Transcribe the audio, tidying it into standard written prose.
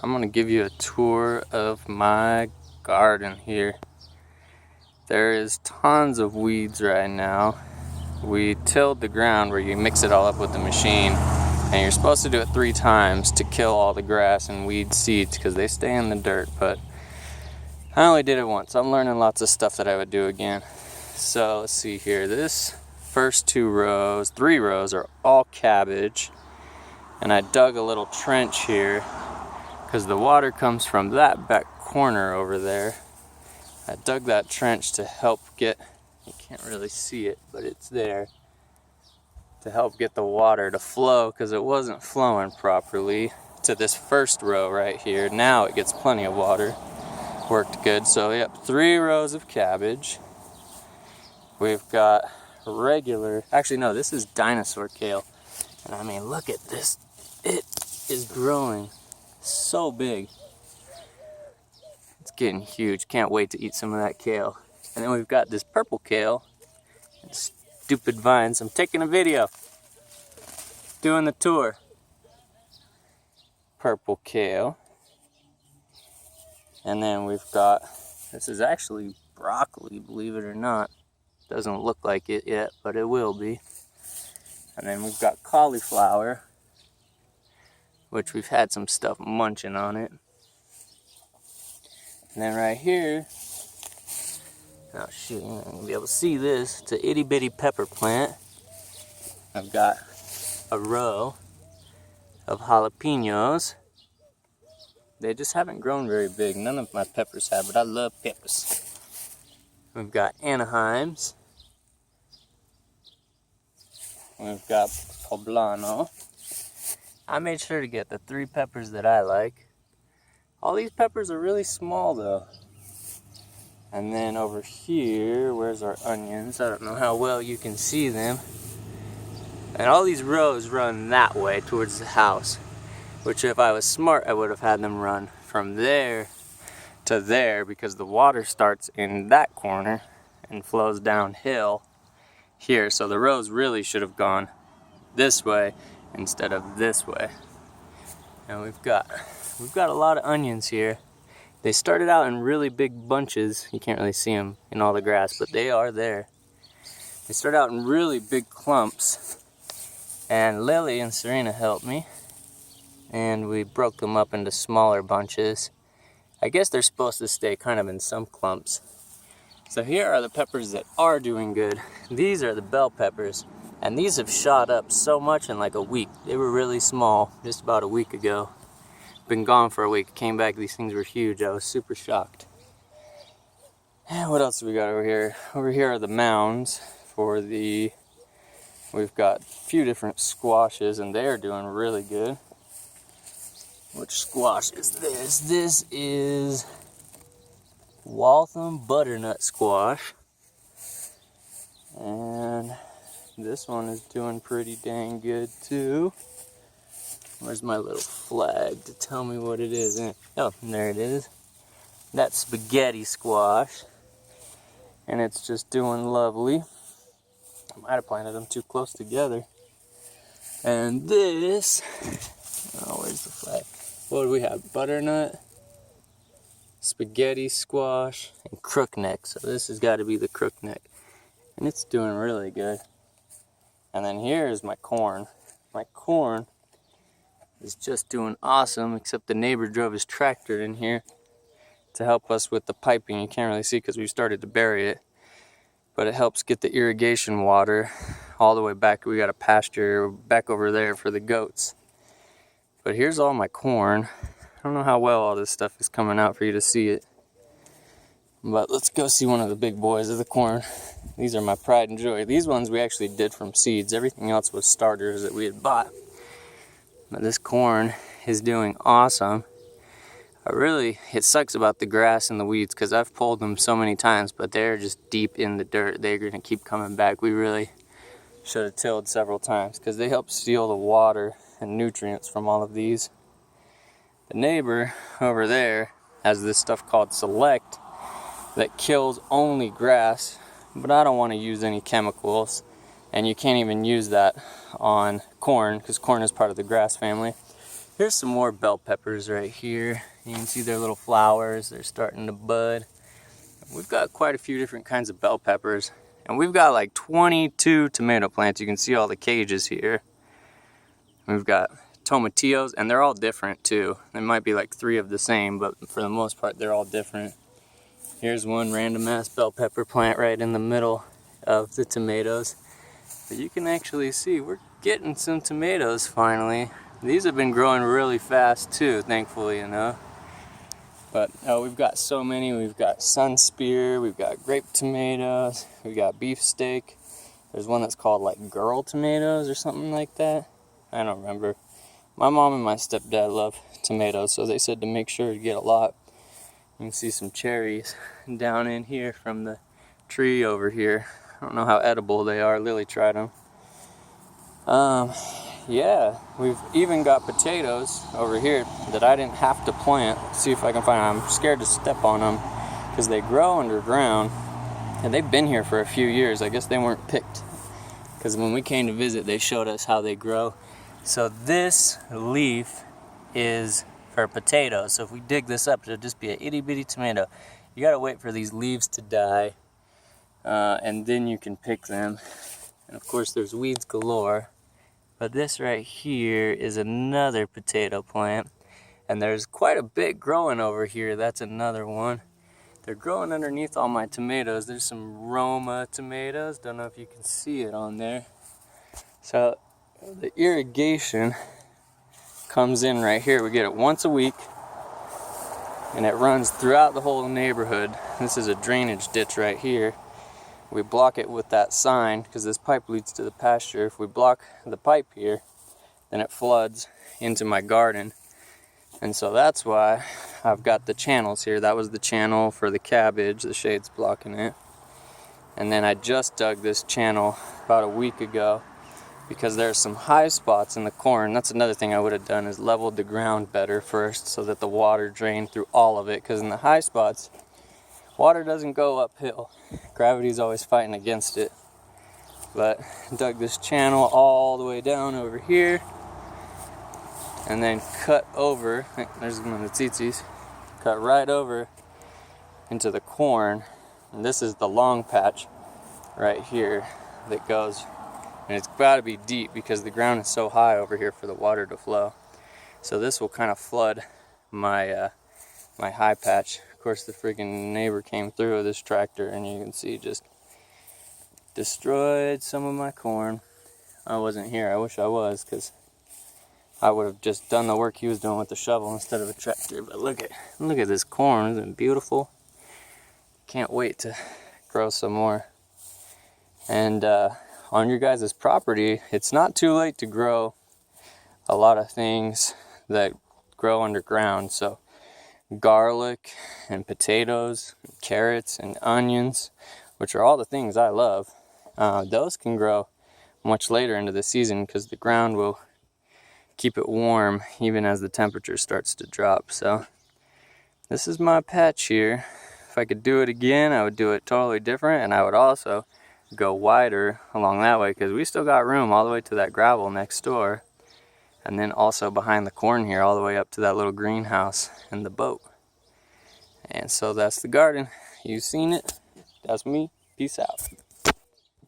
I'm going to give you a tour of my garden here. There is tons of weeds right now. We tilled the ground where you mix it all up with the machine, and you're supposed to do it 3 times to kill all the grass and weed seeds because they stay in the dirt, but I only did it once. I'm learning lots of stuff that I would do again. So let's see here. This first 3 rows are all cabbage, and I dug a little trench here because the water comes from that back corner over there. I dug that trench to help get, you can't really see it, but it's there, to help get the water to flow because it wasn't flowing properly to this first row right here. Now it gets plenty of water. Worked good. So yep, 3 rows of cabbage. We've got regular, actually no, this is dinosaur kale. And I mean, look at this. It is growing so big. It's getting huge. Can't wait to eat some of that kale. And then we've got this purple kale. Stupid vines. I'm taking a video. Doing the tour. Purple kale. And then we've got, this is actually broccoli, believe it or not. Doesn't look like it yet, but it will be. And then we've got cauliflower, which we've had some stuff munching on it. And then right here, oh shoot, you're not gonna be able to see this. It's an itty bitty pepper plant. I've got a row of jalapenos. They just haven't grown very big. None of my peppers have, but I love peppers. We've got Anaheims. We've got poblano. I made sure to get the 3 peppers that I like. All these peppers are really small though. And then over here, where's our onions? I don't know how well you can see them. And all these rows run that way towards the house. Which if I was smart, I would have had them run from there to there because the water starts in that corner and flows downhill here. So the rows really should have gone this way instead of this way. And we've got a lot of onions here. They started out in really big bunches. You can't really see them in all the grass, but they are there. They started out in really big clumps, and Lily and Serena helped me. And we broke them up into smaller bunches. I guess they're supposed to stay kind of in some clumps. So here are the peppers that are doing good. These are the bell peppers, and these have shot up so much in like a week. They were really small just about a week ago. Been gone for a week, came back, these things were huge. I was super shocked. And what else do we got over here? Over here are the mounds for the, we've got a few different squashes, and they're doing really good. Which squash is this? This is Waltham butternut squash. And this one is doing pretty dang good too. Where's my little flag to tell me what it is? Oh, there it is. That's spaghetti squash. And it's just doing lovely. I might have planted them too close together. And this, oh, where's the flag? What do we have? Butternut, spaghetti squash, and crookneck. So this has got to be the crookneck. And it's doing really good. And then here is my corn. My corn is just doing awesome, except the neighbor drove his tractor in here to help us with the piping. You can't really see because we started to bury it. But it helps get the irrigation water all the way back. We got a pasture back over there for the goats. But here's all my corn. I don't know how well all this stuff is coming out for you to see it. But let's go see one of the big boys of the corn. These are my pride and joy. These ones we actually did from seeds. Everything else was starters that we had bought. But this corn is doing awesome. It sucks about the grass and the weeds because I've pulled them so many times, but they're just deep in the dirt. They're going to keep coming back. We really should have tilled several times because they help steal the water and nutrients from all of these. The neighbor over there has this stuff called Select that kills only grass, but I don't want to use any chemicals, and you can't even use that on corn because corn is part of the grass family. Here's some more bell peppers right here. You can see their little flowers, they're starting to bud. We've got quite a few different kinds of bell peppers, and we've got like 22 tomato plants. You can see all the cages here. We've got tomatillos, and they're all different too. There might be like 3 of the same, but for the most part they're all different. Here's one random ass bell pepper plant right in the middle of the tomatoes. But you can actually see we're getting some tomatoes finally. These have been growing really fast too, thankfully, you know. But we've got so many. We've got sun spear, we've got grape tomatoes, we've got beefsteak. There's one that's called like girl tomatoes or something like that. I don't remember. My mom and my stepdad love tomatoes, so they said to make sure to get a lot. You can see some cherries down in here from the tree over here. I don't know how edible they are. Lily tried them. Yeah, we've even got potatoes over here that I didn't have to plant. Let's see if I can find them. I'm scared to step on them because they grow underground, and they've been here for a few years. I guess they weren't picked because when we came to visit, they showed us how they grow. So this leaf is for potatoes. So if we dig this up, it'll just be an itty bitty tomato. You gotta wait for these leaves to die, and then you can pick them. And of course, there's weeds galore. But this right here is another potato plant, and there's quite a bit growing over here. That's another one. They're growing underneath all my tomatoes. There's some Roma tomatoes. Don't know if you can see it on there. So the irrigation comes in right here. We get it once a week, and it runs throughout the whole neighborhood. This is a drainage ditch right here. We block it with that sign because this pipe leads to the pasture. If we block the pipe here, then it floods into my garden. And so that's why I've got the channels here. That was the channel for the cabbage, the shade's blocking it. And then I just dug this channel about a week ago because there's some high spots in the corn. That's another thing I would have done, is leveled the ground better first so that the water drained through all of it, because in the high spots, water doesn't go uphill. Gravity's always fighting against it. But dug this channel all the way down over here, and then cut over, there's one of the tsitsis, cut right over into the corn. And this is the long patch right here that goes, and it's got to be deep because the ground is so high over here for the water to flow. So this will kind of flood my my high patch. Of course, the freaking neighbor came through with this tractor, and you can see just destroyed some of my corn. I wasn't here. I wish I was, because I would have just done the work he was doing with the shovel instead of a tractor. But look at this corn. Isn't it beautiful? Can't wait to grow some more. And on your guys' property, it's not too late to grow a lot of things that grow underground. So garlic and potatoes, and carrots and onions, which are all the things I love, those can grow much later into the season because the ground will keep it warm even as the temperature starts to drop. So this is my patch here. If I could do it again, I would do it totally different, and I would also go wider along that way because we still got room all the way to that gravel next door. And then also behind the corn here, all the way up to that little greenhouse and the boat. And so that's the garden. You've seen it. That's me. Peace out.